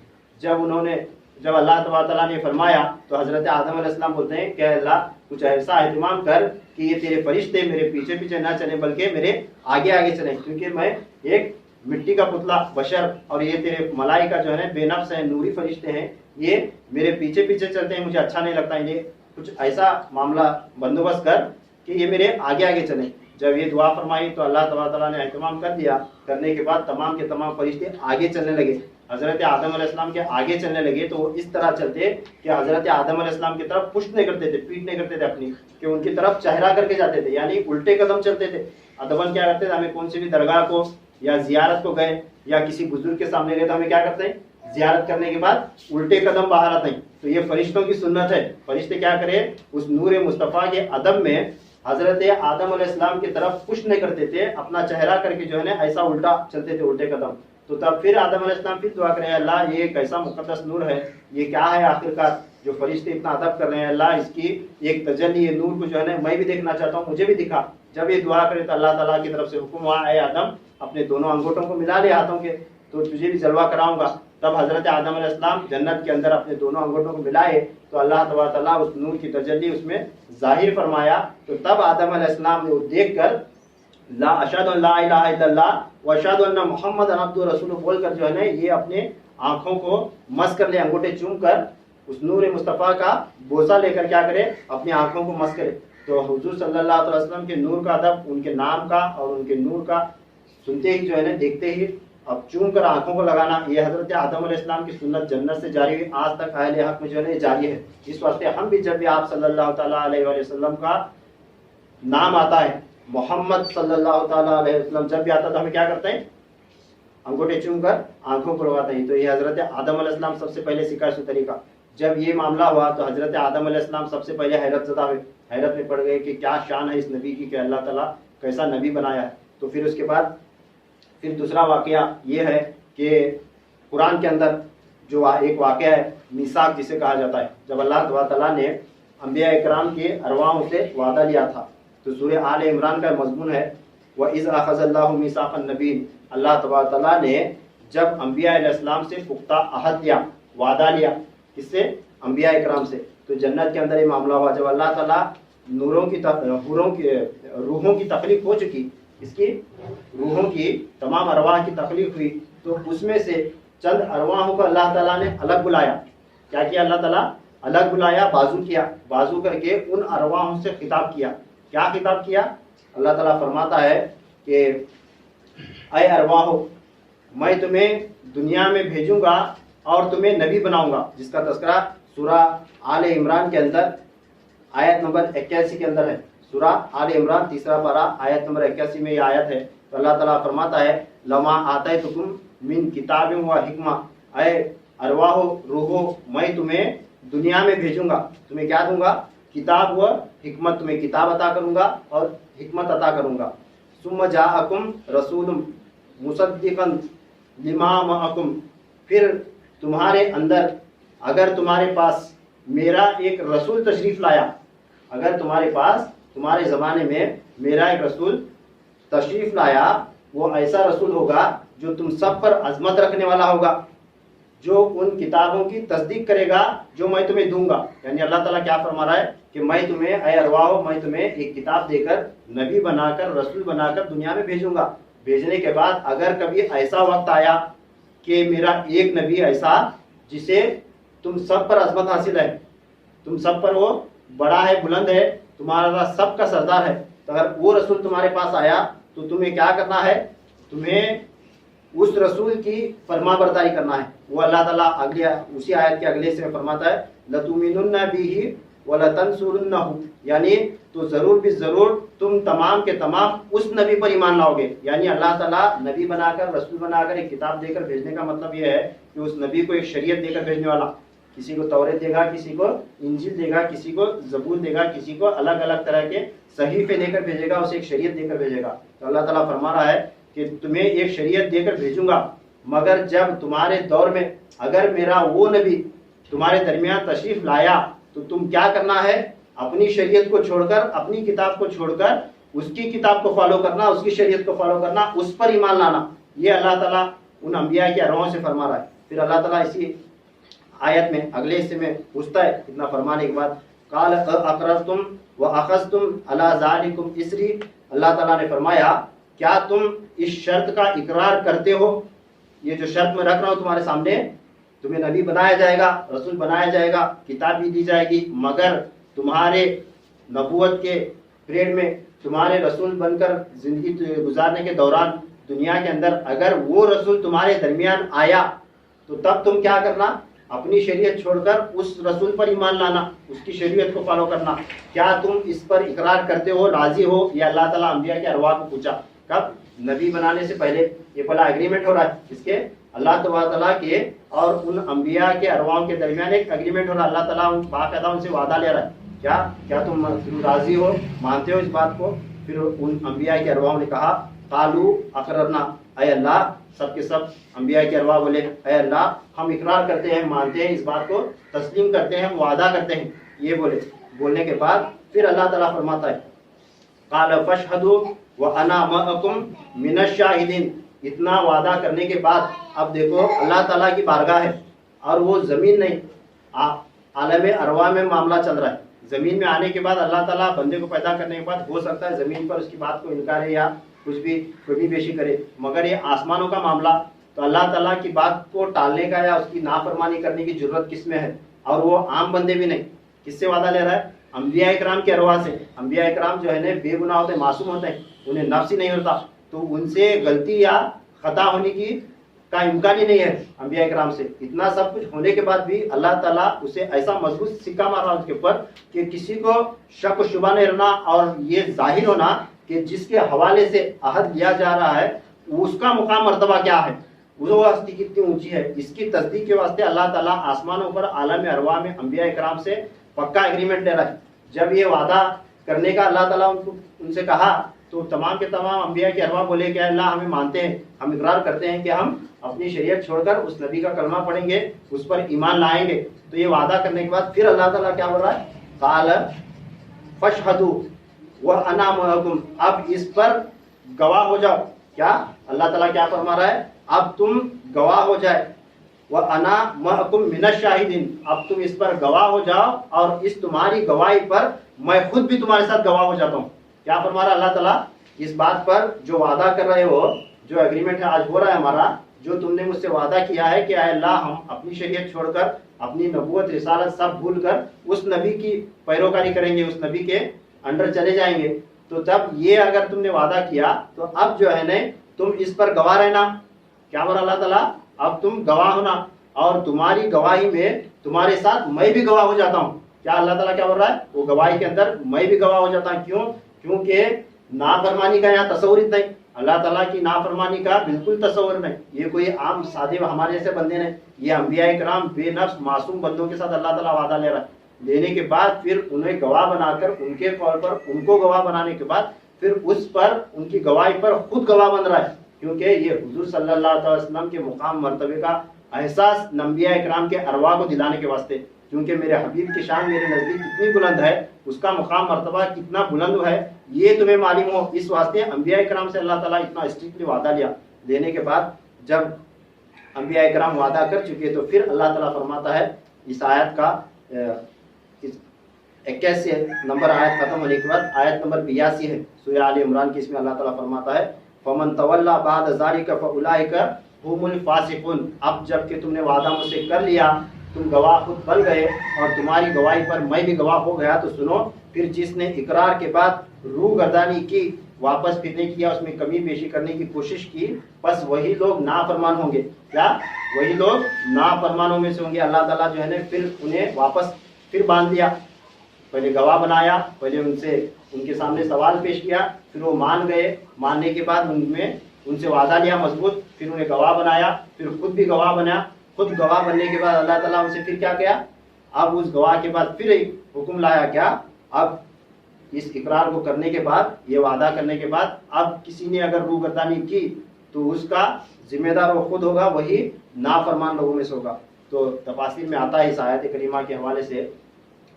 جب اللہ تبارک تعالیٰ نے فرمایا تو حضرت آدم علیہ السلام بولتے ہیں کہ اللہ کچھ ایسا اہتمام کر کہ یہ تیرے فرشتے میرے پیچھے پیچھے نہ چلیں بلکہ میرے آگے آگے چلیں، کیونکہ میں ایک مٹی کا پتلا بشر، اور یہ تیرے ملائکہ جو ہے بے نفس ہیں، نوری فرشتے ہیں، یہ میرے پیچھے پیچھے چلتے ہیں، مجھے اچھا نہیں لگتا، یہ کچھ ایسا معاملہ بندوبست کر کہ یہ میرے آگے آگے چلیں۔ جب یہ دعا فرمائی تو اللہ تبارک تعالیٰ نے اہتمام کر دیا، کرنے کے بعد تمام کے تمام فرشتے آگے چلنے لگے، حضرت آدم علیہ السلام کے آگے چلنے لگے، تو وہ اس طرح چلتے کہ حضرت آدم علیہ السلام کی طرف پشت نہیں کرتے تھے، پیٹ نہیں کرتے تھے اپنی، کہ ان کی طرف چہرہ کر کے جاتے تھے، یعنی الٹے قدم چلتے تھے۔ ادباً کیا کرتے تھے، ہمیں کون سی بھی درگاہ کو یا زیارت کو گئے یا کسی بزرگ کے سامنے گئے تو ہمیں کیا کرتے ہیں، زیارت کرنے کے بعد الٹے قدم باہر آتے ہیں۔ تو یہ فرشتوں کی سنت ہے، فرشتے کیا کرے، اس نور مصطفیٰ کے ادب میں حضرت آدم علیہ السلام کی طرف پشت نہیں کرتے تھے، اپنا چہرہ کر کے جو ہے نا ایسا الٹا چلتے تھے، الٹے قدم۔ تو تب پھر آدم علیہ السلام پھر دعا کرے، اللہ یہ کیسا مقدس نور ہے، یہ کیا ہے آخرکار جو فرشتے اتنا ادب کر رہے ہیں، اللہ اس کی ایک تجلی، یہ نور کو جو ہے نا میں بھی دیکھنا چاہتا ہوں، مجھے بھی دکھا۔ جب یہ دعا کرے تو اللہ تعالیٰ کی طرف سے حکم ہوا، اے آدم اپنے دونوں انگوٹھوں کو ملا لے ہاتھوں کے، تو تجھے بھی جلوہ کراؤں گا۔ تب حضرت آدم علیہ السلام جنت کے اندر اپنے دونوں انگوٹھوں کو ملائے تو اللہ تبارک تعالیٰ اس نور کی تجلی اس میں ظاہر فرمایا۔ تو تب آدم علیہ السلام نے وہ دیکھ کر لا اشہد ان لا الہ الا اللہ و اشہد ان محمد عبدہ ورسولہ بول کر جو ہے نا یہ اپنے آنکھوں کو مس کر لے، انگوٹھے چوم کر اس نور مصطفیٰ کا بوسہ لے کر کیا کرے، اپنی آنکھوں کو مس کرے۔ تو حضور صلی اللہ علیہ وسلم کے نور کا ادب، ان کے نام کا اور ان کے نور کا سنتے ہی جو ہے نا دیکھتے ہی اب چوم کر آنکھوں کو لگانا، یہ حضرت آدم علیہ السلام کی سنت جنت سے جاری ہوئی، آج تک اہل حق میں جو ہے جاری ہے۔ اس واسطے ہم بھی جب بھی آپ صلی اللہ تعالیٰ علیہ وسلم کا نام آتا ہے، محمد صلی اللہ تعالیٰ علیہ وسلم جب بھی آتا ہے تو ہمیں کیا کرتے ہیں، انگوٹھے چوم کر آنکھوں کو لگاتے ہیں۔ تو یہ حضرت آدم علیہ السلام سب سے پہلے سکھا سو طریقہ۔ جب یہ معاملہ ہوا تو حضرت آدم علیہ السلام سب سے پہلے حیرت زدہ ہوئے، حیرت میں پڑ گئے کہ کیا شان ہے اس نبی کی کہ اللہ تعالیٰ کیسا نبی بنایا ہے۔ تو پھر اس کے بعد پھر دوسرا واقعہ یہ ہے کہ قرآن کے اندر جو ایک واقعہ ہے میثاق جسے کہا جاتا ہے، جب اللہ تعالیٰ نے انبیاء اکرام کے ارواحوں سے وعدہ لیا تھا، تو سورہ آل عمران کا مضمون ہے وَإِذْ أَخَذَ اللَّهُ مِيثَاقَ النَّبِيِّينَ، اللہ تبارک تعالیٰ نے جب انبیاء علیہ السلام سے پختہ عہد لیا، وعدہ لیا، کس سے، انبیاء اکرام سے۔ تو جنت کے اندر یہ معاملہ ہوا، جب اللہ تعالیٰ روحوں کی تخلیق ہو چکی، اس کی روحوں کی تمام ارواح کی تخلیق ہوئی، تو اس میں سے چند ارواحوں کو اللہ تعالیٰ نے الگ بلایا۔ کیا کیا اللہ تعالیٰ؟ الگ بلایا، بازو کیا، بازو کر کے ان ارواحوں سے خطاب کیا۔ کیا خطاب کیا؟ اللہ تعالیٰ فرماتا ہے کہ اے ارواحو میں تمہیں دنیا میں بھیجوں گا اور تمہیں نبی بناؤں گا، جس کا تذکرہ سورہ آل عمران کے اندر آیت نمبر 81 کے اندر ہے۔ سورہ آل عمران 3 پارہ آیت نمبر 81 میں یہ آیت ہے۔ تو اللہ تعالیٰ فرماتا ہے لما آتیتکم من کتاب و حکمہ، اے ارواح و روحو میں تمہیں دنیا میں بھیجوں گا، تمہیں کیا دوں گا؟ کتاب و حکمت، تمہیں کتاب عطا کروں گا اور حکمت عطا کروں گا۔ ثم جاءکم رسول مصدقا لما معکم، پھر تمہارے اندر اگر تمہارے پاس میرا ایک رسول تشریف لایا، اگر تمہارے پاس تمہارے زمانے میں میرا ایک رسول تشریف لایا، وہ ایسا رسول ہوگا جو تم سب پر عظمت رکھنے والا ہوگا، جو ان کتابوں کی تصدیق کرے گا جو میں تمہیں دوں گا۔ یعنی اللہ تعالیٰ کیا فرما رہا ہے کہ میں تمہیں اے ارواحو میں تمہیں ایک کتاب دے کر نبی بنا کر رسول بنا کر دنیا میں بھیجوں گا۔ بھیجنے کے بعد اگر کبھی ایسا وقت آیا کہ میرا ایک نبی ایسا جسے تم سب پر عظمت حاصل ہے، تم سب پر وہ بڑا ہے، بلند ہے، تمہارا سب کا سردار ہے، تو اگر وہ رسول تمہارے پاس آیا تو تمہیں کیا کرنا ہے؟ تمہیں اس رسول کی فرما برداری کرنا ہے۔ وہ اللہ تعالیٰ اسی آیت کے اگلے سے فرماتا ہے لَتُؤْمِنُنَّ بِهِ وَلَتَنْصُرُنَّهُ، یعنی تو ضرور بھی ضرور تم تمام کے تمام اس نبی پر ایمان لاؤ گے۔ یعنی اللہ تعالیٰ نبی بنا کر رسول بنا کر ایک کتاب دے کر بھیجنے کا مطلب یہ ہے کہ اس نبی کو ایک شریعت دے کر بھیجنے والا، کسی کو توریت دے گا، کسی کو انجیل دے گا، کسی کو زبور دے گا، کسی کو الگ الگ طرح کے صحیفے دے کر بھیجے گا، اسے ایک شریعت دے کر بھیجے گا۔ تو اللہ تعالیٰ فرما رہا ہے کہ تمہیں ایک شریعت دے کر بھیجوں گا، مگر جب تمہارے دور میں اگر میرا وہ نبی تمہارے درمیان تشریف لایا تو تم کیا کرنا ہے؟ اپنی شریعت کو چھوڑ کر، اپنی کتاب کو چھوڑ کر اس کی کتاب کو فالو کرنا، اس کی شریعت کو فالو کرنا، اس پر ایمان لانا۔ یہ اللہ تعالیٰ ان انبیاء کے ارواحوں سے فرما رہا ہے۔ پھر اللہ تعالیٰ اسی آیت میں اگلے حصے میں پوچھتا ہے اتنا فرمانے کے بعد قال اقررتم واخذتم علی ذلکم اسری، اللہ تعالیٰ نے فرمایا کیا تم اس شرط کا اقرار کرتے ہو؟ یہ جو شرط میں رکھ رہا ہوں تمہارے سامنے، تمہیں نبی بنایا جائے گا، رسول بنایا جائے گا، کتاب بھی دی جائے گی، مگر تمہارے نبوت کے پیریڈ میں، تمہارے رسول بن کر زندگی گزارنے کے دوران دنیا کے اندر اگر وہ رسول تمہارے درمیان آیا تو تب تم کیا کرنا؟ اپنی شریعت چھوڑ کر اس رسول پر ایمان لانا، اس کی شریعت کو فالو کرنا۔ کیا تم اس پر اقرار کرتے ہو، راضی ہو؟ یہ اللہ تعالیٰ انبیاء کے ارواح کو پوچھا، کب؟ نبی بنانے سے پہلے۔ یہ بڑا اگریمنٹ ہو رہا ہے اس کے اللہ تعالیٰ کے اور ان انبیاء کے ارواح کے درمیان ایک اگریمنٹ ہو رہا ہے۔ اللہ تعالیٰ باقاعدہ ان سے وعدہ لے رہا ہے، کیا تم راضی ہو، مانتے ہو اس بات کو؟ پھر ان انبیاء کے ارواح نے کہا قالوا اقررنا، اے اللہ، سب کے سب انبیاء کے ارواح بولے اے اللہ ہم اقرار کرتے ہیں، مانتے ہیں، اس بات کو تسلیم کرتے ہیں، وعدہ کرتے ہیں۔ یہ بولنے کے بعد پھر اللہ تعالیٰ فرماتا ہے قال فاشهدوا وانا معكم من الشاهدين۔ اتنا وعدہ کرنے کے بعد اب دیکھو اللہ تعالیٰ کی بارگاہ ہے اور وہ زمین نہیں، عالم ارواح میں معاملہ چل رہا ہے۔ زمین میں آنے کے بعد اللہ تعالیٰ بندے کو پیدا کرنے کے بعد ہو سکتا ہے زمین پر اس کی بات کو انکار ہے یا کچھ بھی کمی بیشی کرے، مگر یہ آسمانوں کا معاملہ، تو اللہ تعالیٰ کی بات کو ٹالنے کا یا اس کی نافرمانی کرنے کی ضرورت کس میں ہے؟ اور وہ عام بندے بھی نہیں۔ کس سے وعدہ لے رہا ہے؟ انبیاء اکرام کے ارواح سے۔ انبیاء اکرام جو ہے نا بے گناہ ہوتے ہیں، معصوم ہوتے ہیں، انہیں نفس ہی نہیں ہوتا، تو ان سے غلطی یا خطا ہونے کی کا امکان ہی نہیں ہے انبیاء اکرام سے۔ اتنا سب کچھ ہونے کے بعد بھی اللہ تعالیٰ اسے ایسا مضبوط سکہ مار رہا اس کے اوپر کہ کسی کو شک و شبہ نہیں رہنا، اور یہ ظاہر ہونا کہ جس کے حوالے سے عہد لیا جا رہا ہے اس کا مقام مرتبہ کیا ہے، وہ ہستی کتنی اونچی ہے، اس کی تصدیق کے واسطے اللہ تعالیٰ آسمانوں پر عالم ارواح میں انبیاء اکرام سے پکا ایگریمنٹ لے رہا ہے۔ جب یہ وعدہ کرنے کا اللہ تعالیٰ ان سے کہا تو تمام کے تمام انبیاء کے ارواح بولے کہ اللہ ہمیں مانتے ہیں، ہم اقرار کرتے ہیں کہ ہم اپنی شریعت چھوڑ کر اس نبی کا کلمہ پڑھیں گے، اس پر ایمان لائیں گے۔ تو یہ وعدہ کرنے کے بعد پھر اللہ تعالیٰ کیا بول رہا ہے قال فاشهدوا وانا معكم، اب اس پر گواہ ہو جاؤ۔ کیا اللہ تعالیٰ کیا فرما رہا ہے؟ اب تم گواہ ہو جائے، وانا معكم من الشاهدين، اب تم اس پر گواہ ہو جاؤ اور اس تمہاری گواہی پر میں خود بھی تمہارے ساتھ گواہ ہو جاتا ہوں۔ کیا فرما رہا اللہ تعالیٰ؟ اس بات پر جو وعدہ کر رہے ہو، جو ایگریمنٹ ہے آج ہو رہا ہے ہمارا، جو تم نے مجھ سے وعدہ کیا ہے کہ اے اللہ ہم اپنی شریعت چھوڑ کر، اپنی نبوت رسالت سب بھول کر اس نبی کی پیروکاری کریں گے، اس نبی کے انڈر چلے جائیں گے، تو تب یہ اگر تم نے وعدہ کیا تو اب جو ہے نا تم اس پر گواہ رہنا کیا بولا اللہ تعالیٰ؟ اب تم گواہ ہونا اور تمہاری گواہی میں تمہارے ساتھ میں بھی گواہ ہو جاتا ہوں. کیا اللہ تعالیٰ کیا بول رہا ہے؟ وہ گواہی کے اندر میں بھی گواہ ہو جاتا ہوں. کیوں؟ کیونکہ نافرمانی کا یہاں تصور نہیں. اللہ تعالیٰ کی نافرمانی کا بالکل تصور نہیں. یہ کوئی عام سادے ہمارے جیسے بندے نہیں. یہ انبیاء کرام بے نفس معصوم بندوں کے ساتھ اللہ تعالیٰ وعدہ لے رہا ہے. لینے کے بعد پھر انہیں گواہ بنا کر ان کے طور پر ان کو گواہ بنانے کے بعد پھر اس پر ان کی گواہی پر خود گواہ بن رہا ہے. کیونکہ یہ حضور صلی اللہ علیہ وسلم کے مقام مرتبے کا احساس انبیاء کرام کے ارواح کو دلانے کے واسطے. کیونکہ میرے حبیب کی شان میرے نزدیک کتنی بلند ہے, اس کا مقام مرتبہ کتنا بلند ہے, یہ تمہیں معلوم ہو. اس واسطے انبیاء کرام سے اللہ تعالیٰ اتنا اسٹرکٹلی وعدہ لیا. لینے کے بعد جب انبیاء کرام وعدہ کر چکے تو پھر اللہ تعالیٰ فرماتا ہے اس آیت کا 21 نمبر آیت ختم ہونے کے بعد آیت نمبر 82 ہے سورہ آل عمران کی. اس میں اللہ تعالیٰ فرماتا ہے فَمَن تَوَلَّى بَعْدَ ذَلِكَ فَأُولَٰئِكَ هُمُ الْفَاسِقُونَ. اب جب کہ تم نے وعدہ مجھ سے کر لیا, تم گواہ خود بن گئے اور تمہاری گواہی پر میں بھی گواہ ہو گیا, تو سنو پھر جس نے اقرار کے بعد روح گردانی کی, واپس پھرنے کیا, اس میں کمی بیشی کرنے کی کوشش کی, بس وہی لوگ نافرمان ہوں گے. کیا؟ وہی لوگ نافرمانوں میں سے ہوں گے. اللہ تعالیٰ جو ہے نا پھر انہیں واپس پھر باندھ لیا. پہلے گواہ بنایا, پہلے ان کے سامنے سوال پیش کیا, پھر وہ مان گئے. ماننے کے بعد ان سے وعدہ لیا مضبوط, پھر انہیں گواہ بنایا, پھر خود بھی گواہ بنا. خود گواہ بننے کے بعد اللہ تعالیٰ ان سے پھر کیا کیا؟ اب اس گواہ کے بعد پھر ایک حکم لایا. کیا؟ اب اس اقرار کو کرنے کے بعد, یہ وعدہ کرنے کے بعد, اب کسی نے اگر روح گردانی کی تو اس کا ذمہ دار وہ خود ہوگا, وہی نافرمان لوگوں میں سے ہوگا. تو تفاسیر میں آتا ہے اس آیت کریمہ کے حوالے سے,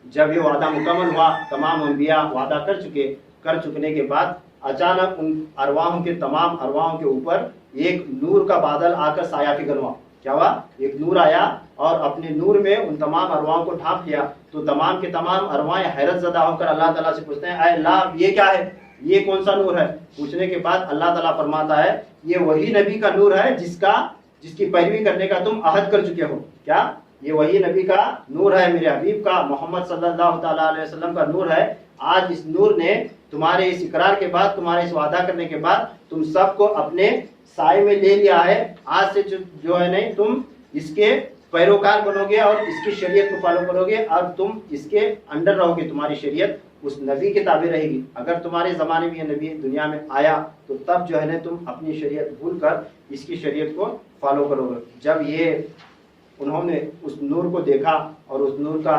جب یہ وعدہ مکمل ہوا, تمام انبیاء وعدہ کر چکنے کے بعد اچانک ان ارواحوں کے تمام ارواحوں کے اوپر ایک نور کا بادل آ کر سایہ فگن ہوا. کیا ہوا؟ ایک نور آیا اور اپنے نور میں ان تمام ارواحوں کو ڈھانپ لیا. تو تمام کے تمام ارواحیں حیرت زدہ ہو کر اللہ تعالیٰ سے پوچھتے ہیں اے اللہ یہ کیا ہے, یہ کون سا نور ہے؟ پوچھنے کے بعد اللہ تعالیٰ فرماتا ہے یہ وہی نبی کا نور ہے جس کی پیروی کرنے کا تم عہد کر چکے ہو. کیا؟ یہ وہی نبی کا نور ہے, میرے حبیب کا محمد صلی اللہ تعالیٰ علیہ وسلم کا نور ہے. آج اس نور نے تمہارے اس اقرار کے بعد, تمہارے اس وعدہ کرنے کے بعد تم سب کو اپنے سائے میں لے لیا ہے. آج سے جو ہے نہیں تم اس کے پیروکار بنو گے اور اس کی شریعت کو فالو کرو گے اور تم اس کے انڈر رہو گے. تمہاری شریعت اس نبی کے تابع رہے گی. اگر تمہارے زمانے میں یہ نبی دنیا میں آیا تو تب جو ہے نا تم اپنی شریعت بھول کر اس کی شریعت کو فالو کرو گے. جب انہوں نے اس نور کو دیکھا اور اس نور کا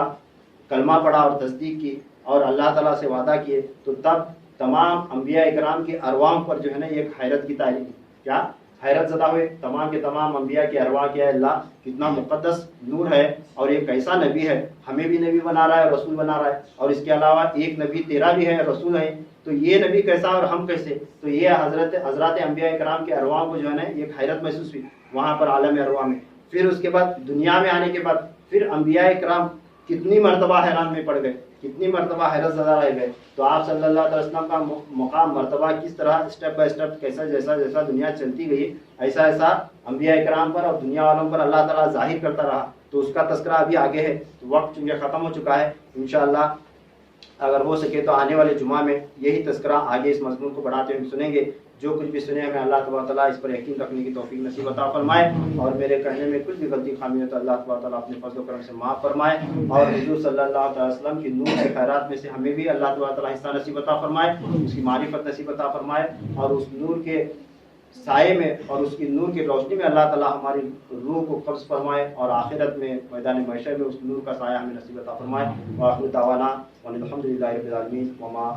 کلمہ پڑھا اور تصدیق کی اور اللہ تعالیٰ سے وعدہ کیے, تو تب تمام انبیاء اکرام کے ارواح پر جو ہے نا ایک حیرت کی تاریخ. کیا؟ حیرت زدہ ہوئے تمام کے تمام انبیاء کے ارواح. کیا اللہ کتنا مقدس نور ہے اور یہ کیسا نبی ہے, ہمیں بھی نبی بنا رہا ہے, رسول بنا رہا ہے, اور اس کے علاوہ ایک نبی تیرا بھی ہے, رسول ہے, تو یہ نبی کیسا اور ہم کیسے. تو یہ حضرات انبیاء کرام کے ارواح کو جو ہے نا ایک حیرت محسوس ہوئی وہاں پر عالم ارواح میں. پھر اس کے بعد دنیا میں آنے کے بعد پھر انبیاء کرام کتنی مرتبہ حیران میں پڑ گئے, کتنی مرتبہ حیرت زدہ رہ گئے. تو آپ صلی اللہ علیہ وسلم کا مقام مرتبہ کس طرح اسٹیپ بائی اسٹیپ کیسا جیسا دنیا چلتی گئی ایسا انبیاء کرام پر اور دنیا والوں پر اللہ تعالیٰ ظاہر کرتا رہا. تو اس کا تذکرہ ابھی آگے ہے. تو وقت چونکہ ختم ہو چکا ہے, انشاءاللہ اگر ہو سکے تو آنے والے جمعہ میں یہی تذکرہ آگے اس مضمون کو بڑھاتے ہوئے سنیں گے. جو کچھ بھی سنے ہمیں اللہ تبارک تعالیٰ اس پر یقین رکھنے کی توفیق نصیب عطا فرمائے, اور میرے کہنے میں کچھ بھی غلطی خامی ہے تو اللہ تبارک تعالیٰ اپنے فضل و کرم سے معاف فرمائے, اور حضور صلی اللہ علیہ وسلم کی نور کے خیرات میں سے ہمیں بھی اللہ تبارک تعالیٰ حصہ نصیب عطا فرمائے, اس کی معرفت نصیب عطا فرمائے, اور اس نور کے سائے میں اور اس کی نور کی روشنی میں اللہ تعالیٰ ہماری روح کو قبض فرمائے, اور آخرت میں میدان محشر میں اس نور کا سایہ ہمیں نصیب عطا فرمائے. وآخر دعوانا الحمد للہ رب العالمین. وما